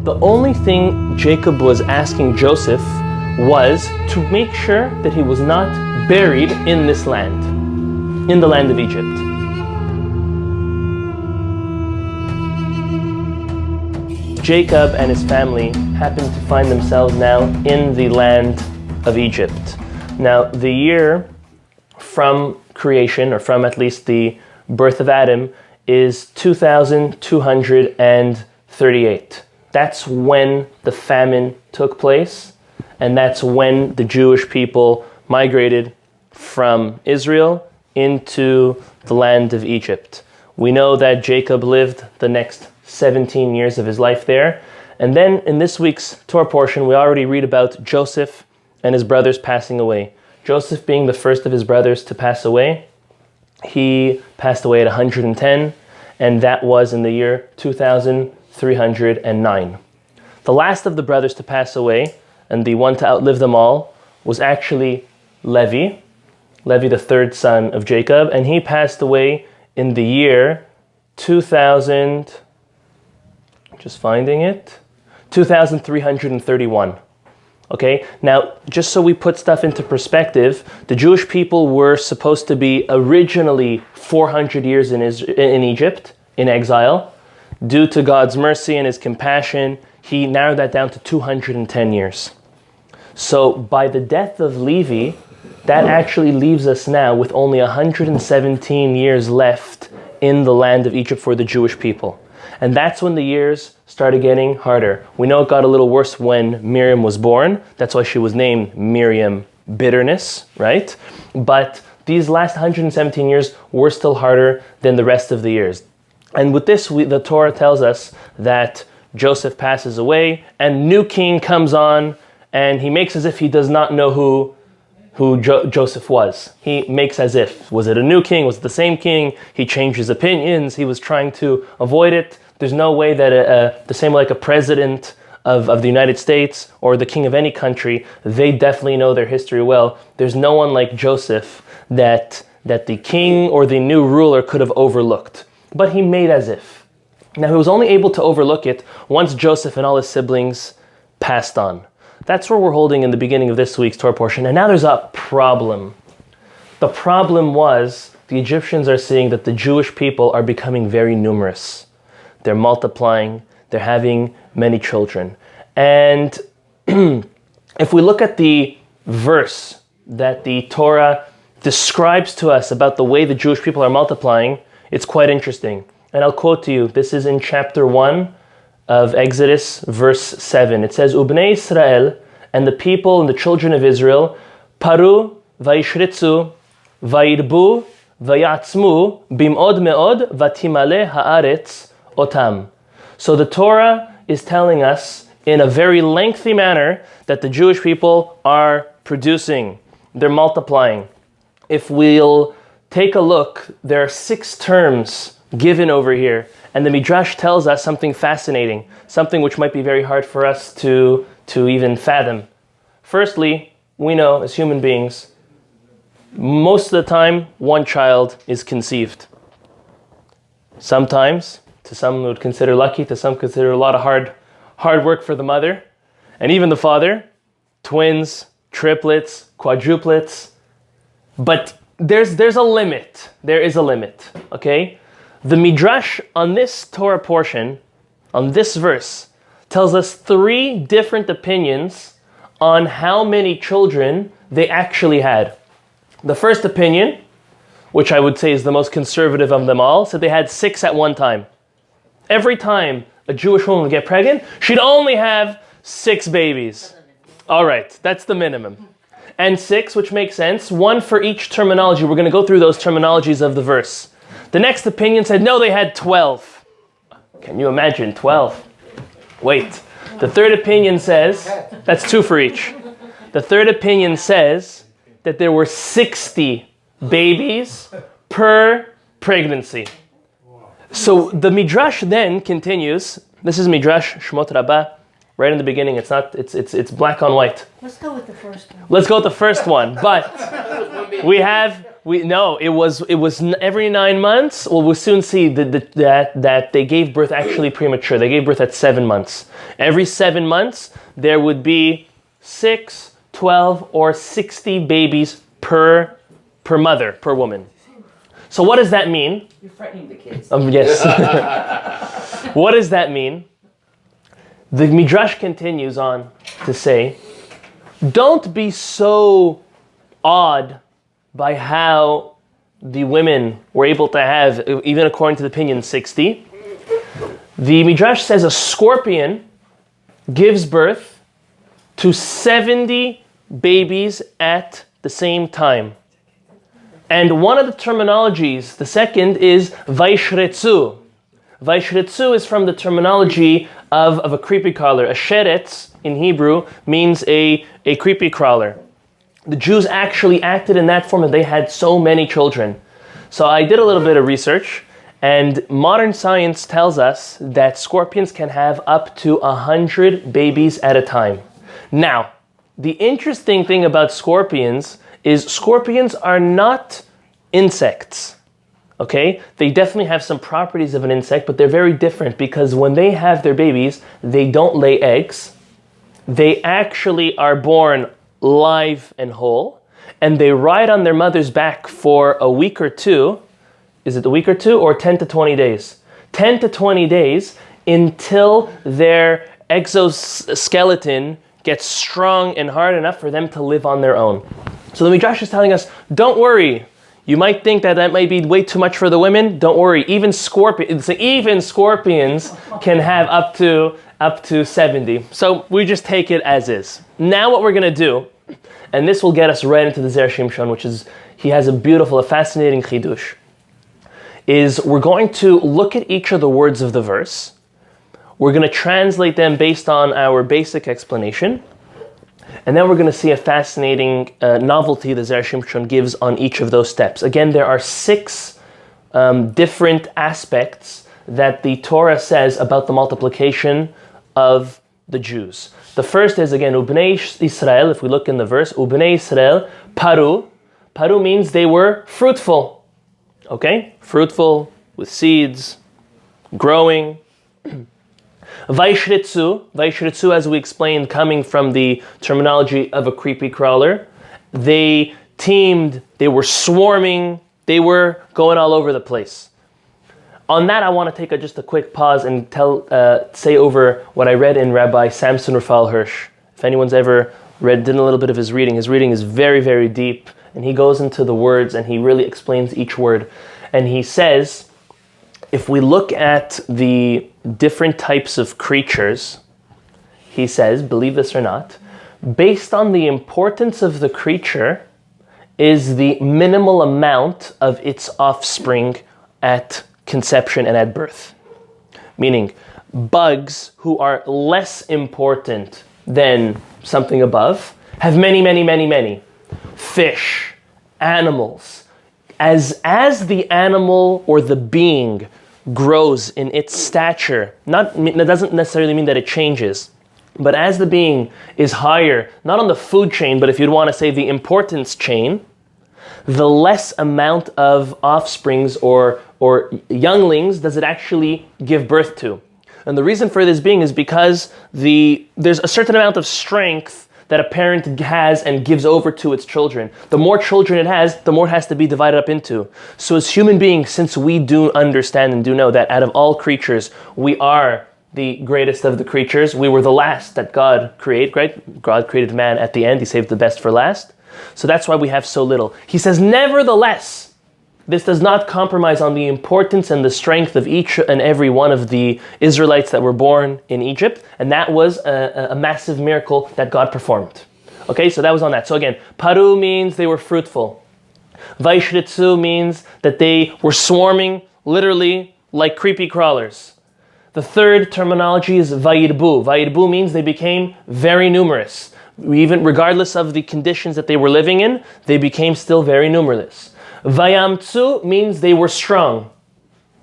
The only thing Jacob was asking Joseph was to make sure that he was not buried in this land, in the land of Egypt. Jacob and his family happened to find themselves now in the land of Egypt. Now, the year from creation, or from at least the birth of Adam, is 2238. That's when the famine took place, and that's when the Jewish people migrated from Israel into the land of Egypt. We know that Jacob lived the next 17 years of his life there. And then in this week's Torah portion, we already read about Joseph and his brothers passing away. Joseph being the first of his brothers to pass away. He passed away at 110, and that was in the year 2309. The last of the brothers to pass away, and the one to outlive them all, was actually Levi, the third son of Jacob, and he passed away in the year 2331. Okay, now just so we put stuff into perspective, the Jewish people were supposed to be originally 400 years in Egypt, in exile. Due to God's mercy and his compassion, he narrowed that down to 210 years. So by the death of Levi, that actually leaves us now with only 117 years left in the land of Egypt for the Jewish people. And that's when the years started getting harder. We know it got a little worse when Miriam was born. That's why she was named Miriam Bitterness, right? But these last 117 years were still harder than the rest of the years. And with this, the Torah tells us that Joseph passes away and new king comes on, and he makes as if he does not know who Joseph was. He makes as if. Was it a new king? Was it the same king? He changed his opinions. He was trying to avoid it. There's no way that the same like a president of the United States or the king of any country, they definitely know their history well. There's no one like Joseph that the king or the new ruler could have overlooked. But he made as if. Now, he was only able to overlook it once Joseph and all his siblings passed on. That's where we're holding in the beginning of this week's Torah portion. And now there's a problem. The problem was the Egyptians are seeing that the Jewish people are becoming very numerous. They're multiplying. They're having many children. And if we look at the verse that the Torah describes to us about the way the Jewish people are multiplying, it's quite interesting. And I'll quote to you. This is in chapter 1 of Exodus, verse 7. It says, Ubnei Israel, and the people and the children of Israel, paru vayishritzu vayirbu vayatzmu bimod meod vatimale haaretz otam. So the Torah is telling us in a very lengthy manner that the Jewish people are producing. They're multiplying. If we'll take a look, there are 6 terms given over here. And the Midrash tells us something fascinating, something which might be very hard for us to even fathom. Firstly, we know as human beings, most of the time, one child is conceived. Sometimes, to some would consider lucky, to some consider a lot of hard work for the mother, and even the father, twins, triplets, quadruplets. But there's a limit. There is a limit, okay? The Midrash on this Torah portion, on this verse, tells us 3 different opinions on how many children they actually had. The first opinion, which I would say is the most conservative of them all, said they had 6 at one time. Every time a Jewish woman would get pregnant, she'd only have 6 babies. All right, that's the minimum. And 6, which makes sense, 1 for each terminology. We're going to go through those terminologies of the verse. The next opinion said, no, they had 12. Can you imagine 12? Wait. The third opinion says, that's 2 for each. The third opinion says that there were 60 babies per pregnancy. So the Midrash then continues. This is Midrash Shemot Rabbah. Right in the beginning, it's black on white. Let's go with the first one. Let's go with the first one. But we have every 9 months. Well, we'll soon see that they gave birth actually premature. They gave birth at 7 months. Every 7 months, there would be 6, 12, or 60 babies per mother, per woman. So what does that mean? You're frightening the kids. Yes. What does that mean? The Midrash continues on to say, don't be so awed by how the women were able to have, even according to the opinion, 60. The Midrash says a scorpion gives birth to 70 babies at the same time. And one of the terminologies, the second, is vaishretzu. Vaishretzu is from the terminology of a creepy crawler. A sheretz in Hebrew means a creepy crawler. The Jews actually acted in that form, and they had so many children. So I did a little bit of research, and modern science tells us that scorpions can have up to 100 babies at a time. Now, the interesting thing about scorpions is scorpions are not insects, okay? They definitely have some properties of an insect, but they're very different because when they have their babies, they don't lay eggs. They actually are born live and whole, and they ride on their mother's back for a week or two. Is it a week or two or 10 to 20 days? 10 to 20 days until their exoskeleton gets strong and hard enough for them to live on their own. So the Midrash is telling us, don't worry. You might think that might be way too much for the women. Don't worry. Even scorpions can have up to 70. So we just take it as is. Now what we're going to do, and this will get us right into the Zera Shimshon, which is, he has a fascinating chidush, is we're going to look at each of the words of the verse. We're going to translate them based on our basic explanation. And then we're going to see a fascinating novelty the Zera Shimshon gives on each of those steps. Again, there are 6 different aspects that the Torah says about the multiplication of the Jews. The first is, again, Ubnei Israel. If we look in the verse, Ubnei Israel, paru. Paru means they were fruitful. Okay? Fruitful, with seeds, growing. Vaishretzu, as we explained, coming from the terminology of a creepy crawler. They teamed, they were swarming, they were going all over the place. On that, I want to take just a quick pause and say over what I read in Rabbi Samson Raphael Hirsch. If anyone's ever did a little bit of his reading is very, very deep, and he goes into the words and he really explains each word. And he says, if we look at the different types of creatures, he says, believe this or not, based on the importance of the creature is the minimal amount of its offspring at conception and at birth. Meaning, bugs who are less important than something above have many, many, many, many. Fish, animals. As the animal or the being grows in its stature, that doesn't necessarily mean that it changes, but as the being is higher, not on the food chain, but if you'd want to say the importance chain, the less amount of offsprings or younglings does it actually give birth to. And the reason for this being is because there's a certain amount of strength that a parent has and gives over to its children. The more children it has, the more it has to be divided up into. So as human beings, since we do understand and do know that out of all creatures, we are the greatest of the creatures, we were the last that God created, right? God created man at the end, he saved the best for last. So that's why we have so little. He says, nevertheless, this does not compromise on the importance and the strength of each and every one of the Israelites that were born in Egypt. And that was a massive miracle that God performed. Okay, so that was on that. So again, paru means they were fruitful. Vaishretzu means that they were swarming, literally, like creepy crawlers. The third terminology is vayirbu. Vayirbu means they became very numerous. Even regardless of the conditions that they were living in, they became still very numerous. Vayamtsu means they were strong.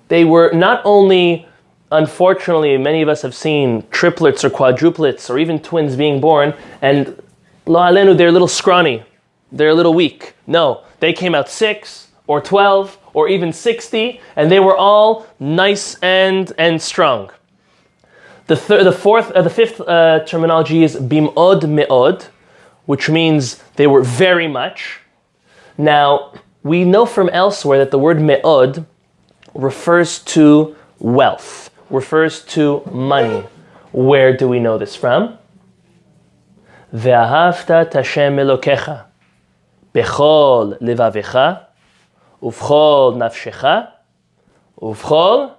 They were not only, unfortunately, many of us have seen triplets or quadruplets or even twins being born, and lo alenu, they're a little scrawny. they're a little weak. No, they came out 6 or 12 or even 60, and they were all nice and strong. The fifth terminology is bim'od me'od, which means they were very much. Now, we know from elsewhere that the word me'od refers to wealth, refers to money. Where do we know this from? Ve'ahavta Hashem Elokecha bechol levavecha uvchol nafshecha uvchol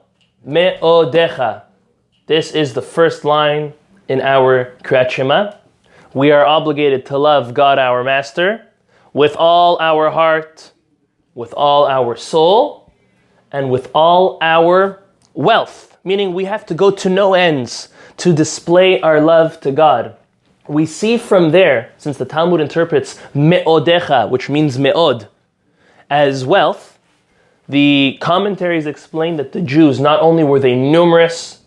me'odecha. This is the first line in our Kriyat Shema. We are obligated to love God our Master with all our heart, with all our soul, and with all our wealth. Meaning we have to go to no ends to display our love to God. We see from there, since the Talmud interprets me'odecha, which means me'od, as wealth, the commentaries explain that the Jews, not only were they numerous,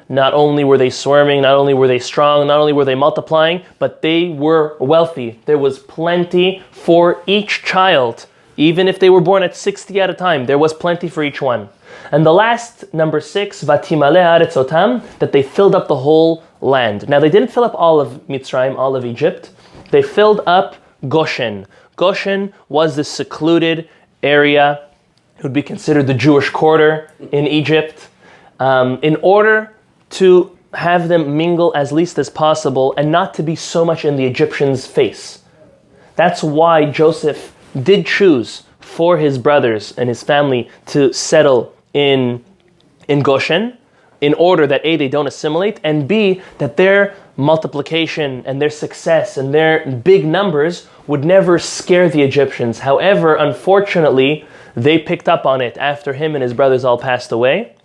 not only were they swarming, not only were they strong, not only were they multiplying, but they were wealthy. There was plenty for each child. Even if they were born at 60 at a time, there was plenty for each one. And the last, number 6, vatimale aretzotam, that they filled up the whole land. Now they didn't fill up all of Mitzrayim, all of Egypt. They filled up Goshen. Goshen was the secluded area. It would be considered the Jewish quarter in Egypt. In order to have them mingle as least as possible and not to be so much in the Egyptians' face. That's why Joseph did choose for his brothers and his family to settle in Goshen, in order that A, they don't assimilate, and B, that their multiplication and their success and their big numbers would never scare the Egyptians. However, unfortunately, they picked up on it after him and his brothers all passed away.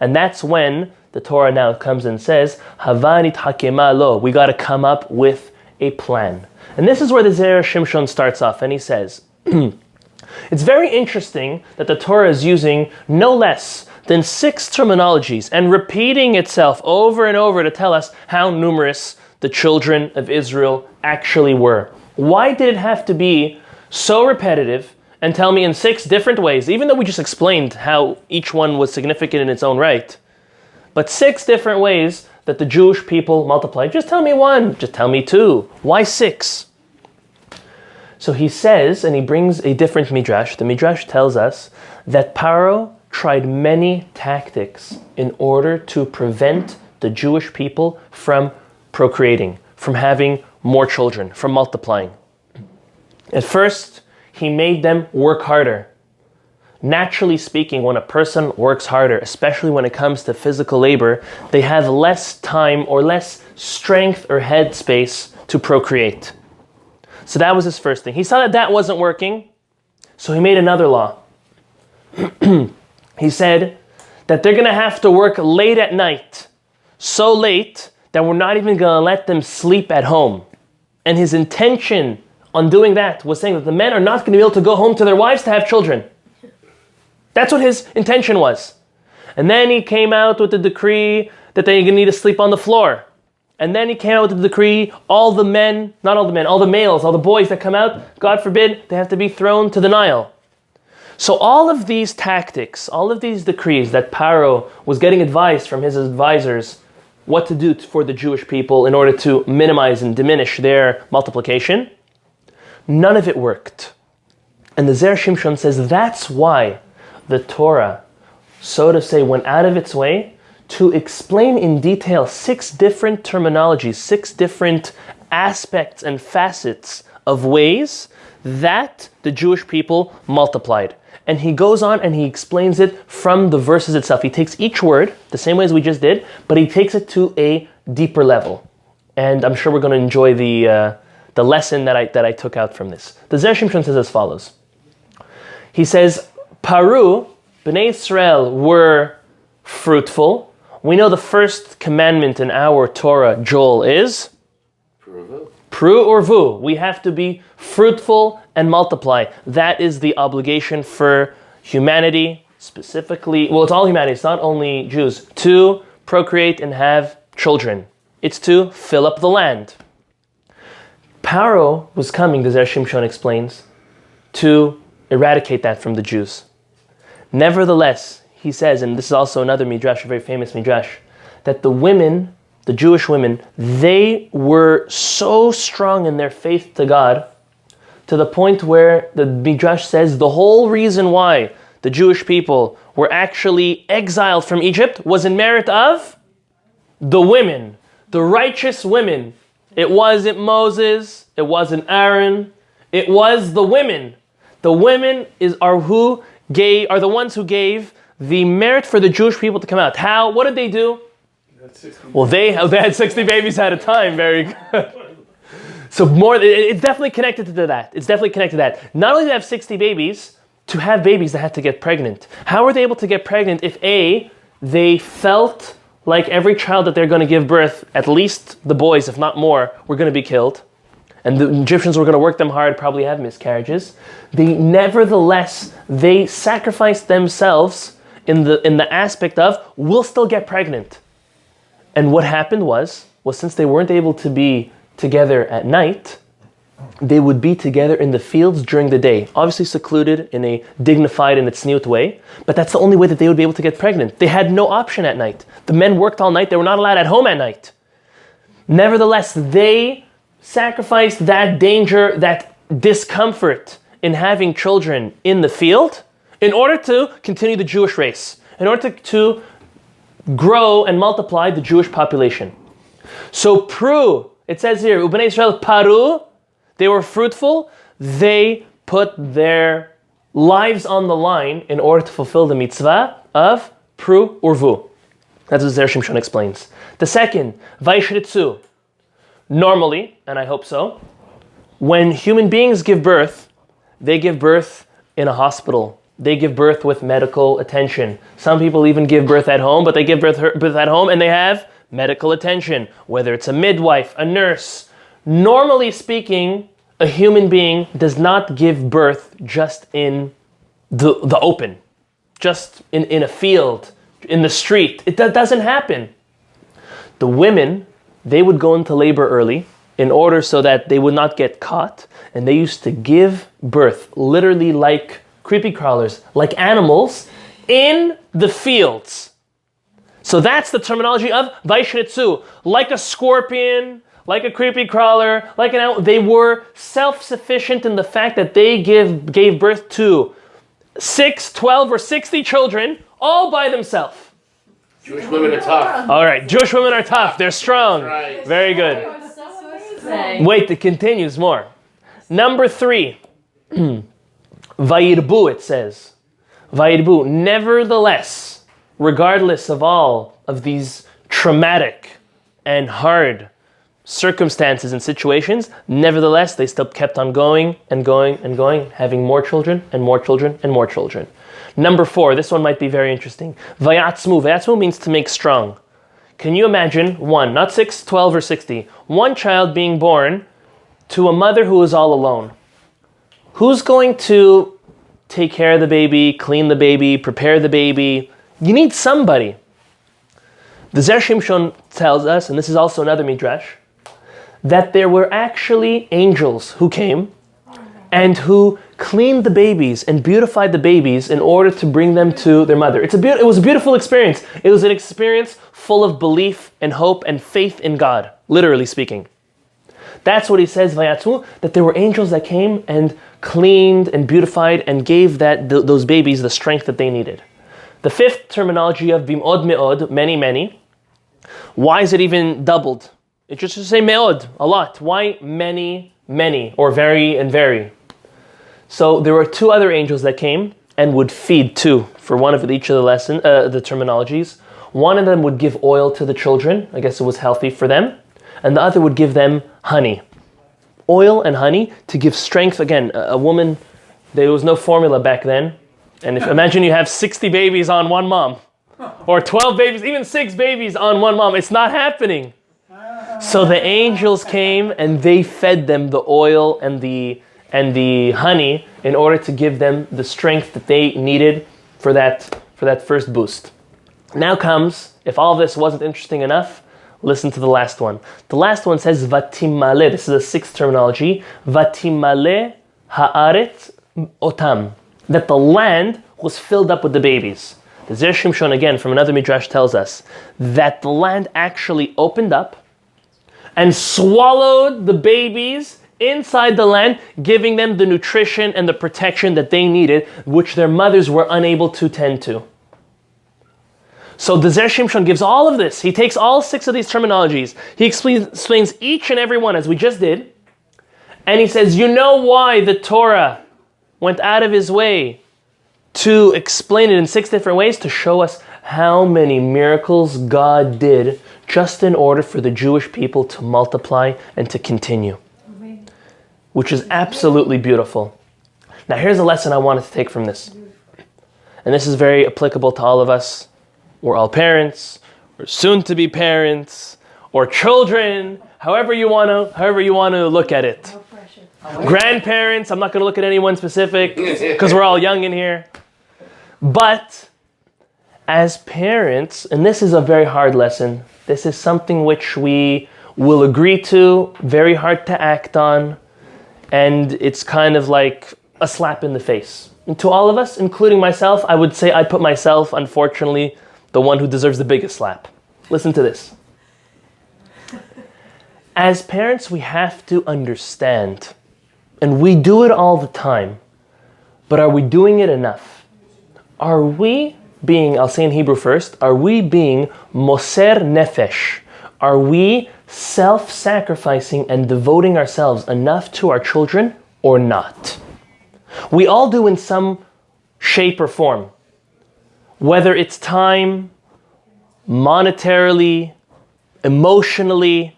And that's when the Torah now comes and says, Havanit hakema lo, we got to come up with a plan. And this is where the Zera Shimshon starts off, and he says, it's very interesting that the Torah is using no less than 6 terminologies and repeating itself over and over to tell us how numerous the children of Israel actually were. Why did it have to be so repetitive and tell me in 6 different ways, even though we just explained how each one was significant in its own right, but 6 different ways that the Jewish people multiplied? Just tell me 1, just tell me 2. Why 6? So he says, and he brings a different midrash. The midrash tells us that Paro tried many tactics in order to prevent the Jewish people from procreating, from having more children, from multiplying. At first, he made them work harder. Naturally speaking, when a person works harder, especially when it comes to physical labor, they have less time or less strength or headspace to procreate. So that was his first thing. He saw that that wasn't working, so he made another law. He said that they're going to have to work late at night, so late that we're not even going to let them sleep at home. And his intention on doing that was saying that the men are not going to be able to go home to their wives to have children. That's what his intention was. And then he came out with the decree that they're going to need to sleep on the floor. And then he came out with the decree, all the men, not all the men, all the males, all the boys that come out, God forbid, they have to be thrown to the Nile. So all of these tactics, all of these decrees that Paro was getting advice from his advisors what to do for the Jewish people in order to minimize and diminish their multiplication, none of it worked. And the Zera Shimshon says that's why the Torah, so to say, went out of its way to explain in detail 6 different terminologies, 6 different aspects and facets of ways that the Jewish people multiplied. And he goes on and he explains it from the verses itself. He takes each word, the same way as we just did, but he takes it to a deeper level. And I'm sure we're going to enjoy the lesson that I took out from this. The Zera Shimshon says as follows. He says, Paru, Bnei Israel were fruitful. We know the first commandment in our Torah, Joel, is Pru or Vu. We have to be fruitful and multiply. That is the obligation for humanity, specifically, well, it's all humanity, it's not only Jews, to procreate and have children. It's to fill up the land. Paro was coming, the Zera Shimshon explains, to eradicate that from the Jews. Nevertheless, he says, and this is also another midrash, a very famous midrash, that the women, the Jewish women, they were so strong in their faith to God, to the point where the midrash says the whole reason why the Jewish people were actually exiled from Egypt was in merit of the women, the righteous women. It wasn't Moses, it wasn't Aaron, it was the women. The women are the ones who gave the merit for the Jewish people to come out. How? What did they do? Well, they had 60 babies at a time. Very good. So it's definitely connected to that. It's definitely connected to that. Not only to have 60 babies, to have babies that had to get pregnant. How were they able to get pregnant if they felt like every child that they're going to give birth, at least the boys, if not more, were going to be killed, and the Egyptians were going to work them hard, probably have miscarriages. Nevertheless, they sacrificed themselves in the aspect of, we'll still get pregnant. And what happened was since they weren't able to be together at night, they would be together in the fields during the day, obviously secluded in a dignified and tzniut way, but that's the only way that they would be able to get pregnant. They had no option at night. The men worked all night. They were not allowed at home at night. Nevertheless, they sacrificed that danger, that discomfort in having children in the field in order to continue the Jewish race, in order to grow and multiply the Jewish population. So Pru, it says here, Ubnei Israel Paru, they were fruitful, they put their lives on the line in order to fulfill the mitzvah of Pru Urvu. That's what Zera Shimshon explains. The second, Vaishritzu. Normally, and I hope so, when human beings give birth, they give birth in a hospital. They give birth with medical attention. Some people even give birth at home, but they give birth at home and they have medical attention, whether it's a midwife, a nurse. Normally speaking, a human being does not give birth just in the open, just in a field, in the street. That doesn't happen. The women, they would go into labor early in order so that they would not get caught, and they used to give birth, literally like creepy crawlers, like animals, in the fields. So that's the terminology of Vaishritzu, like a scorpion, like a creepy crawler, like an animal. They were self-sufficient in the fact that they gave birth to 6, 12, or 60 children all by themselves. Jewish women are tough. All right, Jewish women are tough. They're strong. Right. Very good. Wait, it continues more. Number 3, Vayirbu, it says. Vayirbu, nevertheless, regardless of all of these traumatic and hard circumstances and situations, nevertheless, they still kept on going and going and going, having more children and more children and more children. Number 4, this one might be very interesting. Vayatzmu. Vayatzmu means to make strong. Can you imagine one, not 6, 12, or 60, one child being born to a mother who is all alone? Who's going to take care of the baby, clean the baby, prepare the baby? You need somebody. The Zera Shimshon tells us, and this is also another midrash, that there were actually angels who came and who cleaned the babies and beautified the babies in order to bring them to their mother. It was a beautiful experience. It was an experience full of belief and hope and faith in God, literally speaking. That's what he says, Vayatzu, that there were angels that came and cleaned and beautified and gave those babies the strength that they needed. The 5th terminology of bim'od me'od, many, many. Why is it even doubled? It just should say me'od, a lot. Why many, many, or very and very? So there were 2 other angels that came and would feed 2 for one of each of the terminologies. One of them would give oil to the children. I guess it was healthy for them. And the other would give them honey. Oil and honey to give strength. Again, a woman, there was no formula back then. And imagine you have 60 babies on one mom. Or 12 babies, even 6 babies on one mom. It's not happening. So the angels came and they fed them the oil and the honey in order to give them the strength that they needed for that first boost. Now comes, if all of this wasn't interesting enough, Listen to the last one. The last one says vatimale. This is the sixth terminology. Vatimale haaret otam. That the land was filled up with the babies. The Zera Shimshon, again, from another midrash, tells us that the land actually opened up and swallowed the babies inside the land, giving them the nutrition and the protection that they needed, which their mothers were unable to tend to. So the Zera Shimshon gives all of this. He takes all six of these terminologies. He explains each and every one, as we just did. And he says, you know why the Torah went out of his way to explain it in 6 different ways? To show us how many miracles God did just in order for the Jewish people to multiply and to continue. Which is absolutely beautiful. Now here's a lesson I wanted to take from this. And this is very applicable to all of us. We're all parents, or soon to be parents, or children, however you want to look at it. Grandparents, I'm not going to look at anyone specific because we're all young in here. But as parents, and this is a very hard lesson, this is something which we will agree to, very hard to act on, and it's kind of like a slap in the face. And to all of us, including myself, I would say I put myself, unfortunately, the one who deserves the biggest slap. Listen to this. As parents, we have to understand, and we do it all the time, but are we doing it enough? Are we being, I'll say in Hebrew first, are we being moser nefesh? Are we self-sacrificing and devoting ourselves enough to our children or not? We all do in some shape or form. Whether it's time, monetarily, emotionally,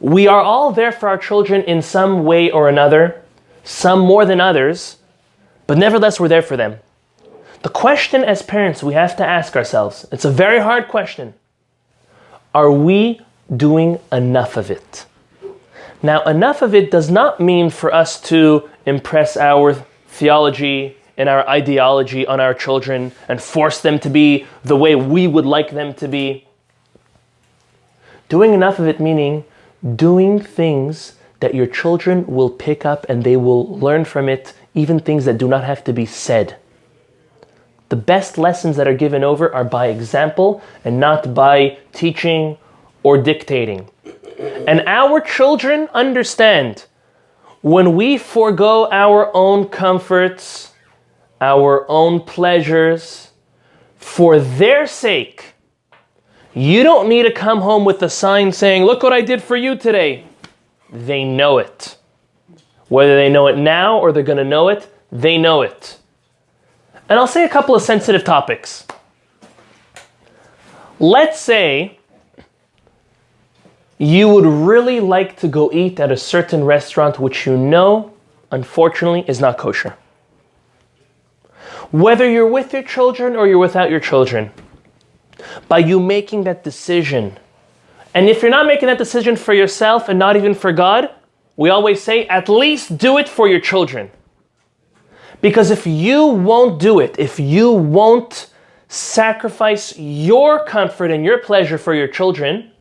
we are all there for our children in some way or another, some more than others, but nevertheless we're there for them. The question as parents we have to ask ourselves, it's a very hard question, are we doing enough of it? Now, enough of it does not mean for us to impress our theology and our ideology on our children and force them to be the way we would like them to be. Doing enough of it meaning doing things that your children will pick up and they will learn from it, even things that do not have to be said. The best lessons that are given over are by example and not by teaching or dictating. And our children understand when we forego our own comforts, our own pleasures, for their sake, you don't need to come home with a sign saying, look what I did for you today. They know it. Whether they know it now or they're going to know it, they know it. And I'll say a couple of sensitive topics. Let's say you would really like to go eat at a certain restaurant which you know, unfortunately, is not kosher. Whether you're with your children or you're without your children, by you making that decision, and if you're not making that decision for yourself and not even for God, we always say, at least do it for your children. Because if you won't do it, if you won't sacrifice your comfort and your pleasure for your children,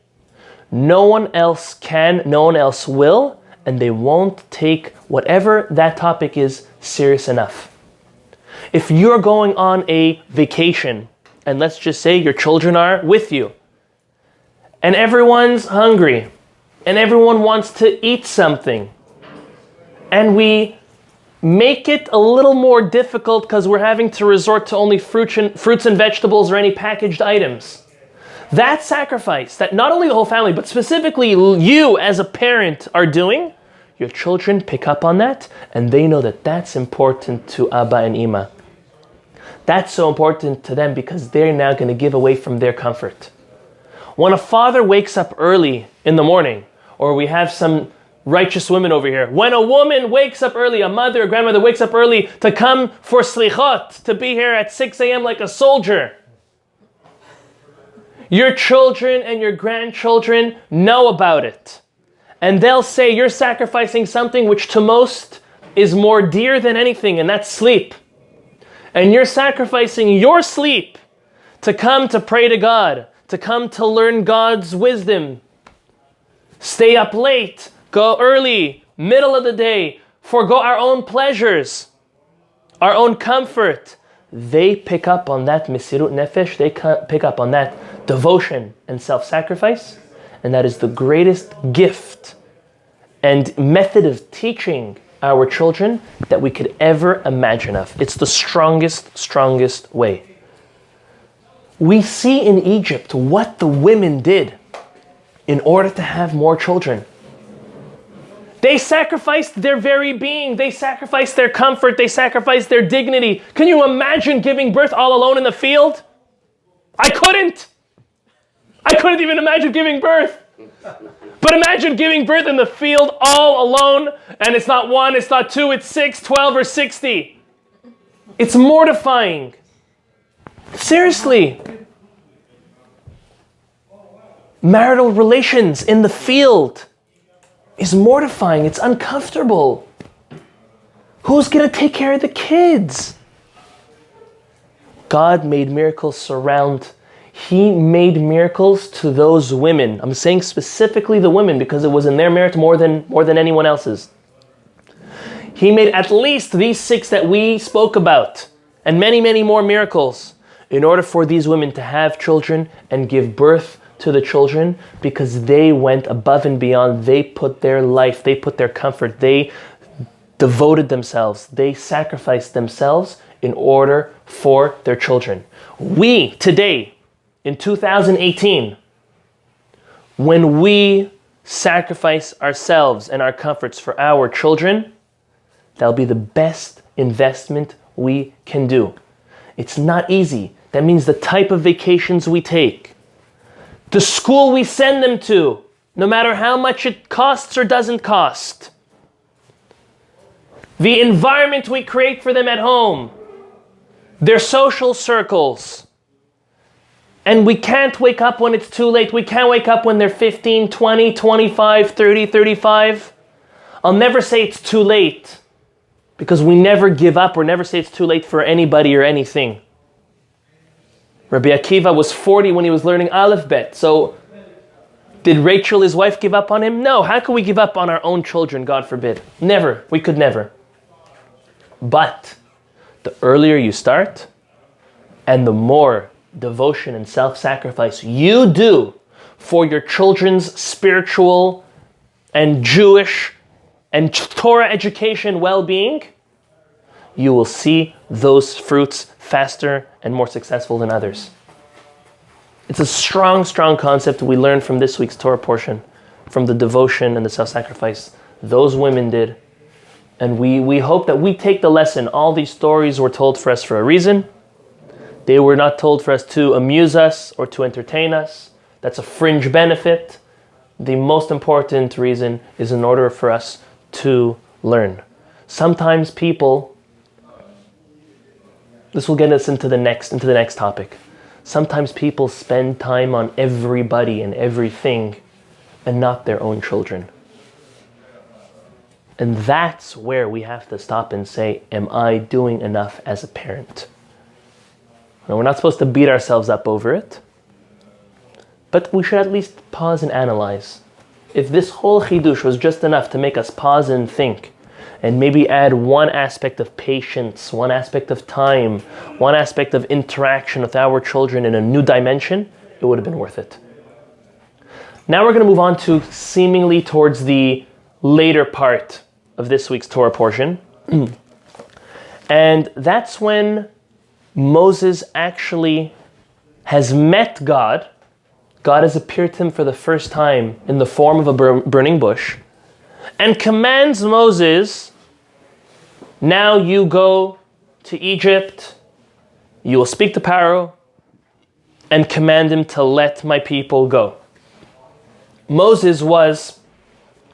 no one else can, no one else will, and they won't take whatever that topic is serious enough. If you're going on a vacation, and let's just say your children are with you, and everyone's hungry, and everyone wants to eat something, and we make it a little more difficult because we're having to resort to only fruits and vegetables or any packaged items. That sacrifice that not only the whole family, but specifically you as a parent are doing, your children pick up on that and they know that that's important to Abba and Ima. That's so important to them because they're now going to give away from their comfort. When a father wakes up early in the morning, or we have some righteous women over here, when a woman wakes up early, a mother or grandmother wakes up early to come for slichot, to be here at 6 a.m. like a soldier, your children and your grandchildren know about it. And they'll say you're sacrificing something which to most is more dear than anything, and that's sleep. And you're sacrificing your sleep to come to pray to God, to come to learn God's wisdom. Stay up late, go early, middle of the day, forego our own pleasures, our own comfort. They pick up on that mesirut nefesh, they pick up on that devotion and self-sacrifice, and that is the greatest gift and method of teaching our children that we could ever imagine of. It's the strongest way. We see in Egypt what the women did in order to have more children. They sacrificed their very being. They sacrificed their comfort. They sacrificed their dignity. Can you imagine giving birth all alone in the field? I couldn't even imagine giving birth. But imagine giving birth in the field all alone, and it's not 1, it's not 2, it's 6, 12, or 60. It's mortifying. Seriously. Marital relations in the field is mortifying. It's uncomfortable. Who's going to take care of the kids? God made miracles surround. He made miracles to those women. I'm saying specifically the women because it was in their merit more than anyone else's. He made at least these 6 that we spoke about and many, many more miracles in order for these women to have children and give birth to the children, because they went above and beyond. They put their life, they put their comfort, they devoted themselves, they sacrificed themselves in order for their children. We today, in 2018, when we sacrifice ourselves and our comforts for our children, that'll be the best investment we can do. It's not easy. That means the type of vacations we take, the school we send them to, no matter how much it costs or doesn't cost, the environment we create for them at home, their social circles. And we can't wake up when it's too late. We can't wake up when they're 15, 20, 25, 30, 35. I'll never say it's too late, because we never give up or never say it's too late for anybody or anything. Rabbi Akiva was 40 when he was learning Aleph Bet. So did Rachel, his wife, give up on him? No. How could we give up on our own children? God forbid. Never. We could never. But the earlier you start and the more devotion and self-sacrifice you do for your children's spiritual and Jewish and Torah education well-being, you will see those fruits faster and more successful than others. It's a strong concept we learned from this week's Torah portion, from the devotion and the self-sacrifice those women did. And we hope that we take the lesson. All these stories were told for us for a reason. They were not told for us to amuse us or to entertain us. That's a fringe benefit. The most important reason is in order for us to learn. Sometimes people, this will get us into the next topic. Sometimes people spend time on everybody and everything and not their own children. And that's where we have to stop and say, am I doing enough as a parent? Now, we're not supposed to beat ourselves up over it, but we should at least pause and analyze. If this whole chidush was just enough to make us pause and think, and maybe add one aspect of patience, one aspect of time, one aspect of interaction with our children in a new dimension, it would have been worth it. Now we're going to move on to seemingly towards the later part of this week's Torah portion. And that's when Moses actually has met God. God has appeared to him for the first time in the form of a burning bush, and commands Moses, now you go to Egypt, you will speak to Pharaoh, and command him to let my people go. Moses was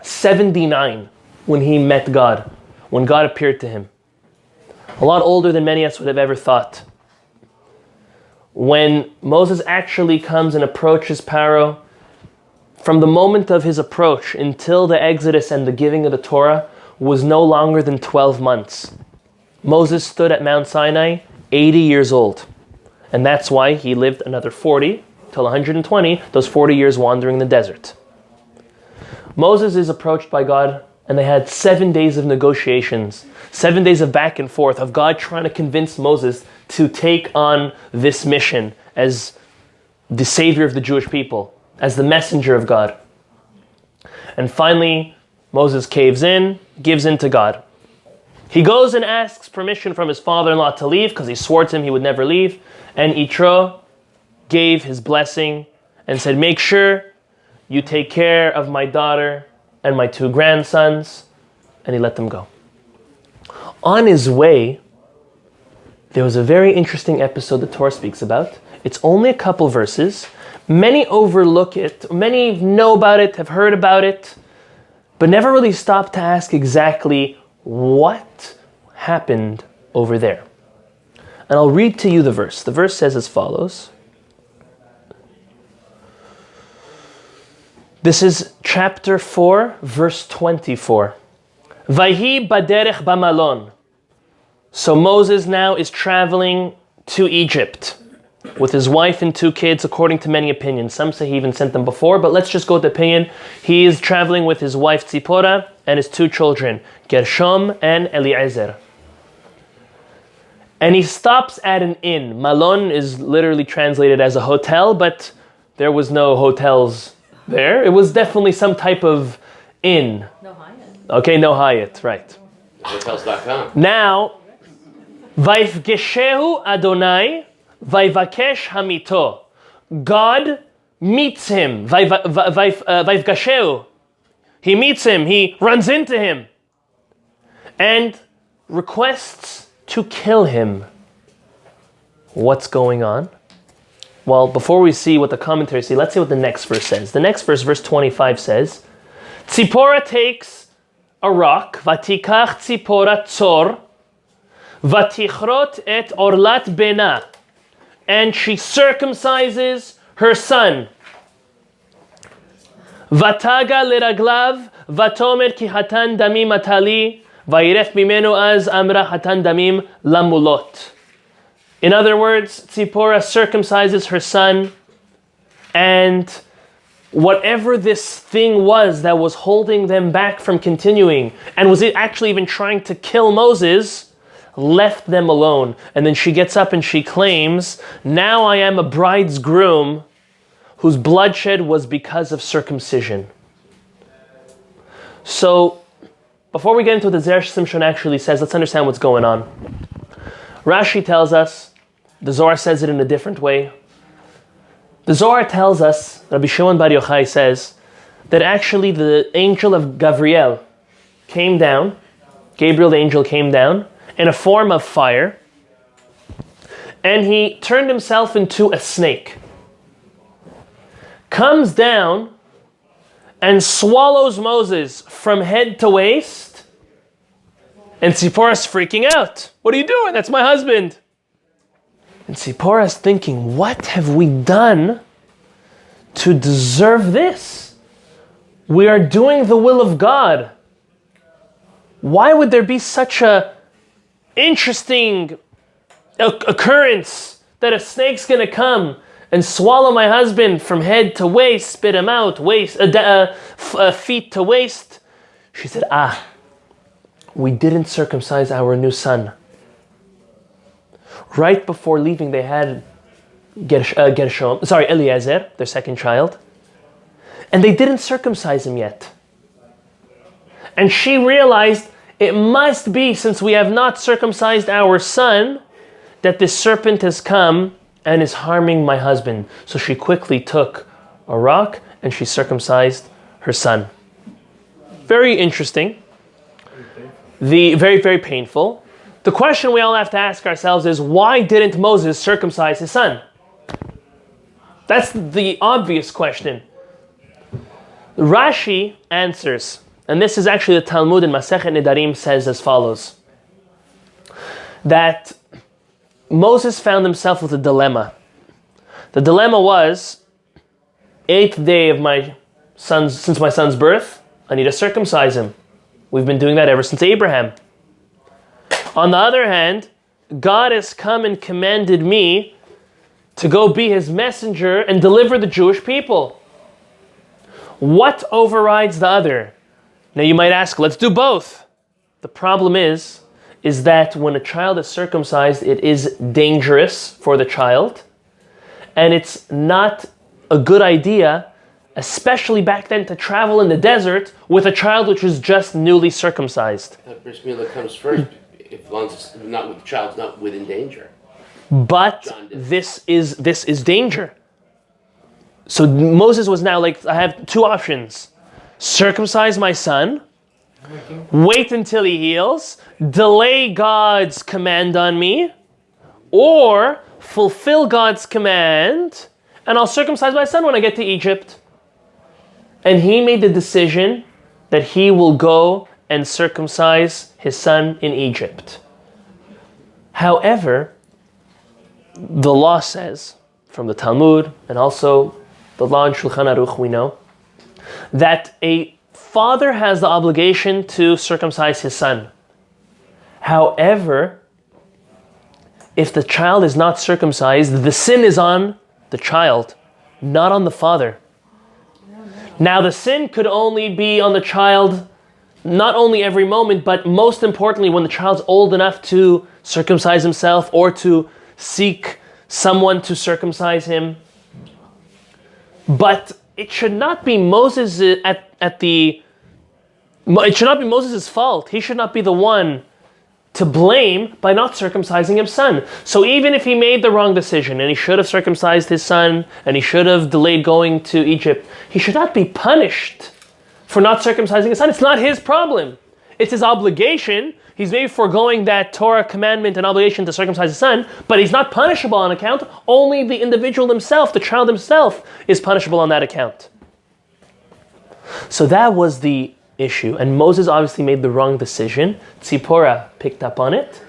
79 when he met God, when God appeared to him. A lot older than many of us would have ever thought. When Moses actually comes and approaches Pharaoh, from the moment of his approach until the Exodus and the giving of the Torah was no longer than 12 months. Moses stood at Mount Sinai 80 years old. And that's why he lived another 40 till 120, those 40 years wandering in the desert. Moses is approached by God, and they had 7 days of negotiations, 7 days of back and forth of God trying to convince Moses to take on this mission as the savior of the Jewish people, as the messenger of God. And finally, Moses caves in, gives in to God. He goes and asks permission from his father-in-law to leave because he swore to him he would never leave. And Yitro gave his blessing and said, make sure you take care of my daughter and my 2 grandsons. And he let them go. On his way, there was a very interesting episode the Torah speaks about. It's only a couple verses. Many overlook it. Many know about it, have heard about it, but never really stopped to ask exactly what happened over there. And I'll read to you the verse. The verse says as follows. This is chapter 4, verse 24. Vayhi baderech bamalon. So Moses now is traveling to Egypt with his wife and 2 kids, according to many opinions. Some say he even sent them before, but let's just go with the opinion. He is traveling with his wife Tzipora and his 2 children, Gershom and Eliezer. And he stops at an inn. Malon is literally translated as a hotel, but there was no hotels there. It was definitely some type of inn. No Hyatt. Okay, no Hyatt, right. Hotels.com. Now, Vayfgeshehu Adonai Vayvakesh Hamito. God meets him. Vayfgeshehu. He meets him. He runs into him. And requests to kill him. What's going on? Well, before we see what the commentaries say, let's see what the next verse says. The next verse, verse 25 says, Tzipora takes a rock, Vatikach Tzipora tzor, Vatichrot et orlat bena, and she circumcises her son. Vataga leraglav, vatomer ki hatan damim atali, vayref mimenu az amra hatan damim lamulot. In other words, Tzipora circumcises her son, and whatever this thing was that was holding them back from continuing, and was it actually even trying to kill Moses, left them alone. And then she gets up and she claims, now I am a bride's groom whose bloodshed was because of circumcision. So, before we get into what the Zera Shimshon actually says, let's understand what's going on. Rashi tells us, the Zohar says it in a different way. The Zohar tells us, Rabbi Shimon Bar Yochai says, that actually the angel of Gabriel came down, Gabriel the angel came down, in a form of fire, and he turned himself into a snake, comes down and swallows Moses from head to waist, and Tzipporah's freaking out. What are you doing? That's my husband. And Tzipporah's thinking, what have we done to deserve this? We are doing the will of God. Why would there be such a interesting occurrence that a snake's going to come and swallow my husband from head to waist, spit him out, feet to waist? She said, we didn't circumcise our new son. Right before leaving, they had Eliezer, their second child, and they didn't circumcise him yet. And she realized it must be, since we have not circumcised our son, that this serpent has come and is harming my husband. So she quickly took a rock and she circumcised her son. Very interesting. Very, very painful. The question we all have to ask ourselves is, why didn't Moses circumcise his son? That's the obvious question. Rashi answers, and this is actually the Talmud in Masechet Nedarim says as follows, that Moses found himself with a dilemma. The dilemma was, 8th day of since my son's birth, I need to circumcise him. We've been doing that ever since Abraham. On the other hand, God has come and commanded me to go be his messenger and deliver the Jewish people. What overrides the other? Now you might ask, let's do both. The problem is that when a child is circumcised, it is dangerous for the child, and it's not a good idea, especially back then, to travel in the desert with a child which was just newly circumcised. That bris milah comes first, if long as it's not with the child's not within danger. But this is danger. So Moses was now like, I have two options: circumcise my son, wait until he heals, delay God's command on me, or fulfill God's command and I'll circumcise my son when I get to Egypt. And he made the decision that he will go and circumcise his son in Egypt. However, the law says, from the Talmud and also the law in Shulchan Aruch, we know, that a father has the obligation to circumcise his son. However, if the child is not circumcised, the sin is on the child, not on the father. Now, the sin could only be on the child, not only every moment, but most importantly when the child's old enough to circumcise himself or to seek someone to circumcise him. But it should not be Moses it should not be Moses' fault. He should not be the one to blame by not circumcising his son. So even if he made the wrong decision and he should have circumcised his son and he should have delayed going to Egypt, he should not be punished for not circumcising his son. It's not his problem. It's his obligation. He's maybe foregoing that Torah commandment and obligation to circumcise his son, but he's not punishable on account. Only the individual himself, the child himself, is punishable on that account. So that was the issue. And Moses obviously made the wrong decision. Tzipporah picked up on it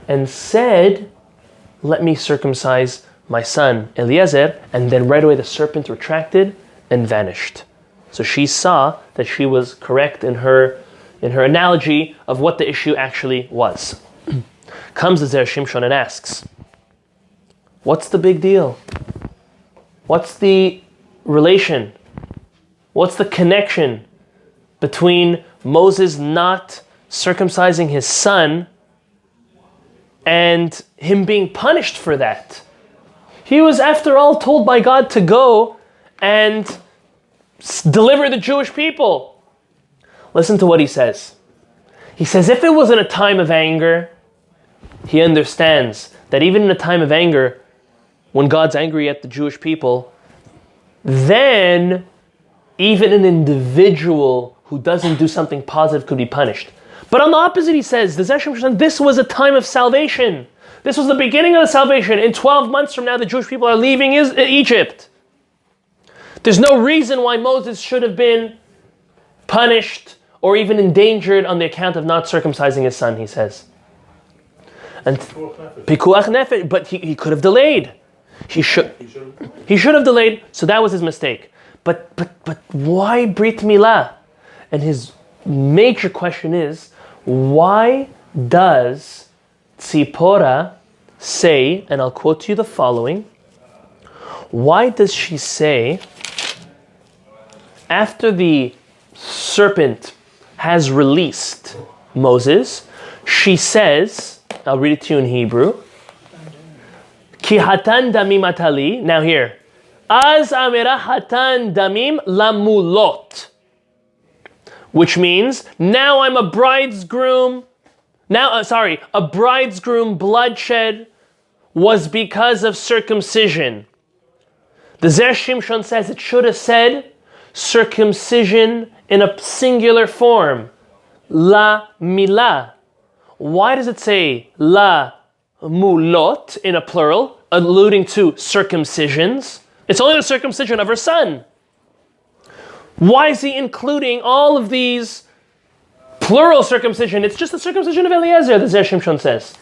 and said, let me circumcise my son Eliezer. And then right away the serpent retracted and vanished. So she saw that she was correct in her analogy of what the issue actually was. Comes the Zera Shimshon and asks, what's the big deal? What's the relation? What's the connection between Moses not circumcising his son and him being punished for that? He was, after all, told by God to go and deliver the Jewish people. Listen to what he says. He says, if it was in a time of anger, he understands that even in a time of anger, when God's angry at the Jewish people, then even an individual who doesn't do something positive could be punished. But on the opposite, he says, this was a time of salvation. This was the beginning of the salvation. In 12 months from now, the Jewish people are leaving Egypt. There's no reason why Moses should have been punished or even endangered on the account of not circumcising his son, he says. And Pikuach nefesh, but he could have delayed. He should have delayed, so that was his mistake. But why Brit Milah? And his major question is, why does Tzipporah say, and I'll quote you the following, why does she say, after the serpent has released Moses, she says, I'll read it to you in Hebrew, Ki hatan damim atali, now here, Az amira hatan damim lamulot, which means, now I'm a bridegroom. A bridegroom bloodshed was because of circumcision. The Zera Shimshon says it should have said circumcision in a singular form. La milah. Why does it say la mulot in a plural, alluding to circumcisions? It's only the circumcision of her son. Why is he including all of these plural circumcision? It's just the circumcision of Eliezer, the Zera Shimshon says.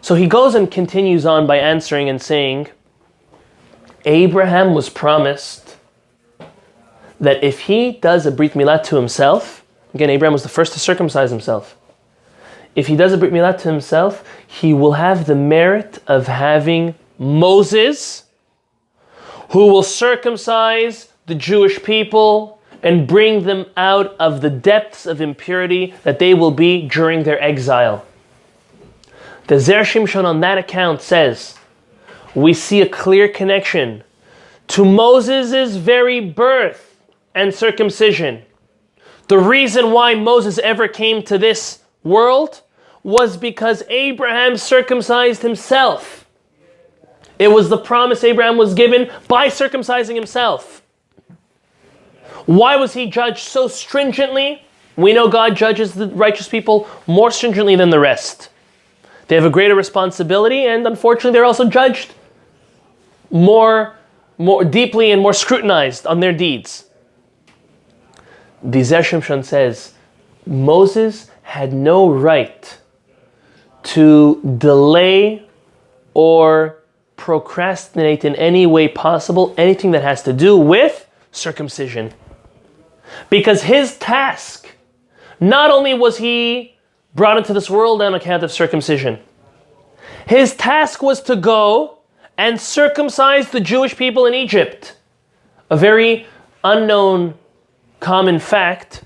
So he goes and continues on by answering and saying, Abraham was promised that if he does a Brit Milah to himself, again, Abraham was the first to circumcise himself. If he does a Brit Milah to himself, he will have the merit of having Moses, who will circumcise the Jewish people and bring them out of the depths of impurity that they will be during their exile. The Zera Shimshon on that account says, we see a clear connection to Moses' very birth and circumcision. The reason why Moses ever came to this world was because Abraham circumcised himself. It was the promise Abraham was given by circumcising himself. Why was he judged so stringently? We know God judges the righteous people more stringently than the rest. They have a greater responsibility, and unfortunately they're also judged more deeply and more scrutinized on their deeds. The Zera Shimshon says, Moses had no right to delay or procrastinate in any way possible anything that has to do with circumcision. Because his task, not only was he brought into this world on account of circumcision, his task was to go and circumcise the Jewish people in Egypt. A very unknown common fact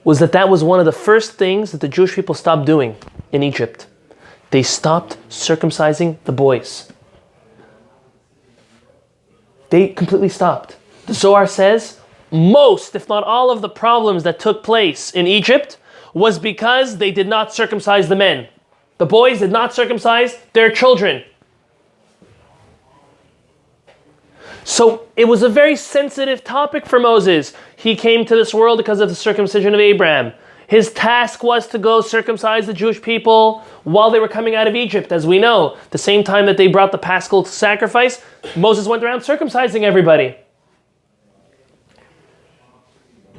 was that was one of the first things that the Jewish people stopped doing in Egypt. They stopped circumcising the boys. They completely stopped. The Zohar says most, if not all, of the problems that took place in Egypt was because they did not circumcise the men. The boys did not circumcise their children. So it was a very sensitive topic for Moses. He came to this world because of the circumcision of Abraham. His task was to go circumcise the Jewish people while they were coming out of Egypt. As we know, the same time that they brought the Paschal sacrifice, Moses went around circumcising everybody.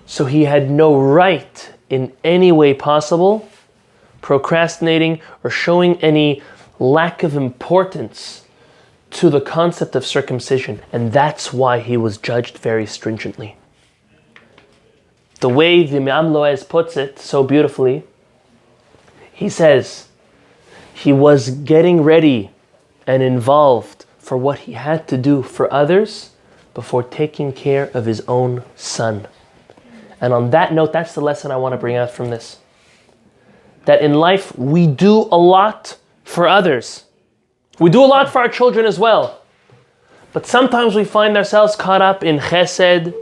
So he had no right in any way possible procrastinating or showing any lack of importance to the concept of circumcision. And that's why he was judged very stringently. The way the Me'am Loez puts it so beautifully, he says he was getting ready and involved for what he had to do for others before taking care of his own son. And on that note, that's the lesson I want to bring out from this. That in life, we do a lot for others. We do a lot for our children as well. But sometimes we find ourselves caught up in chesed,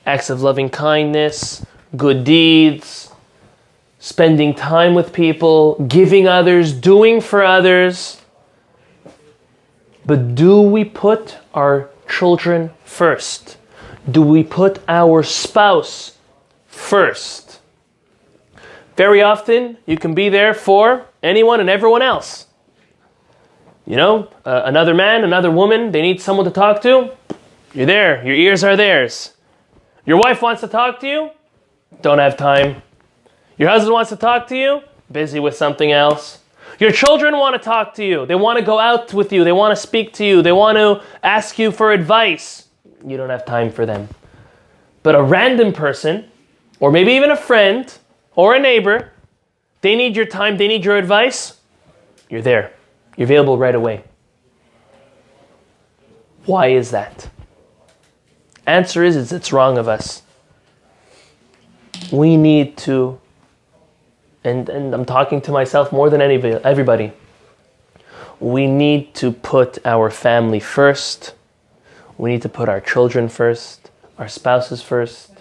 acts of loving kindness, good deeds, spending time with people, giving others, doing for others. But do we put our children first? Do we put our spouse first? Very often, you can be there for anyone and everyone else. You know, another man, another woman, they need someone to talk to. You're there. Your ears are theirs. Your wife wants to talk to you. Don't have time. Your husband wants to talk to you. Busy with something else. Your children want to talk to you. They want to go out with you. They want to speak to you. They want to ask you for advice. You don't have time for them. But a random person, or maybe even a friend, or a neighbor, they need your time, they need your advice. You're there. You're available right away. Why is that? Answer is it's wrong of us. We need to, and I'm talking to myself more than everybody, we need to put our family first. We need to put our children first, our spouses first.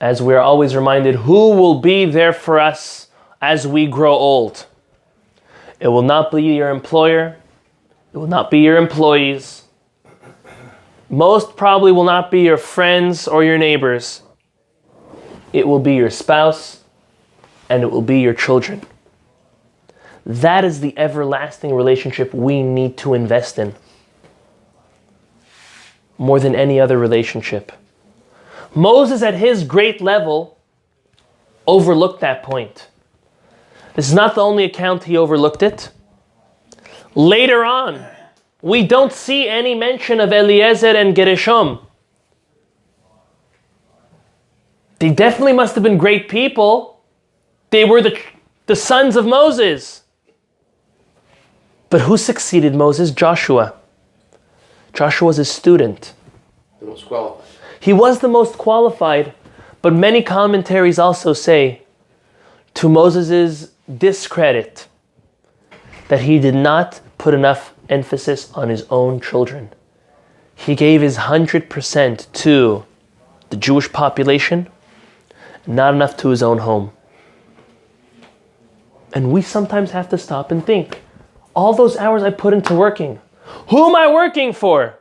As we're always reminded, who will be there for us as we grow old? It will not be your employer. It will not be your employees. Most probably will not be your friends or your neighbors. It will be your spouse and it will be your children. That is the everlasting relationship we need to invest in more than any other relationship. Moses, at his great level, overlooked that point. This is not the only account he overlooked it. Later on, we don't see any mention of Eliezer and Gershom. They definitely must have been great people. They were the sons of Moses. But who succeeded Moses? Joshua. Joshua was his student. The most qualified. He was the most qualified, but many commentaries also say, to Moses' discredit, that he did not put enough emphasis on his own children. He gave his 100% to the Jewish population, not enough to his own home. And we sometimes have to stop and think, all those hours I put into working, who am I working for?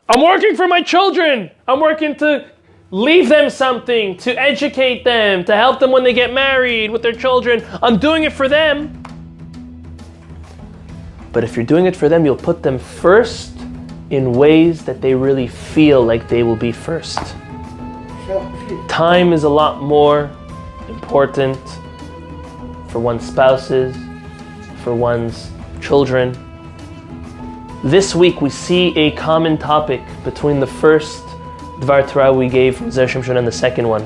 I'm working for my children. I'm working to leave them something, to educate them, to help them when they get married with their children. I'm doing it for them. But if you're doing it for them, you'll put them first in ways that they really feel like they will be first. Time is a lot more important for one's spouses, for one's children. This week we see a common topic between the first Dvar Torah we gave from Zera Shimshon and the second one.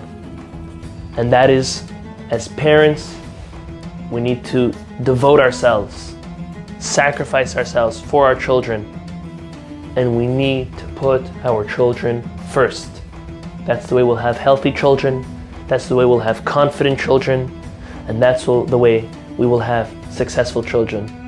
And that is, as parents, we need to devote ourselves, sacrifice ourselves for our children. And we need to put our children first. That's the way we'll have healthy children. That's the way we'll have confident children. And that's the way we will have successful children.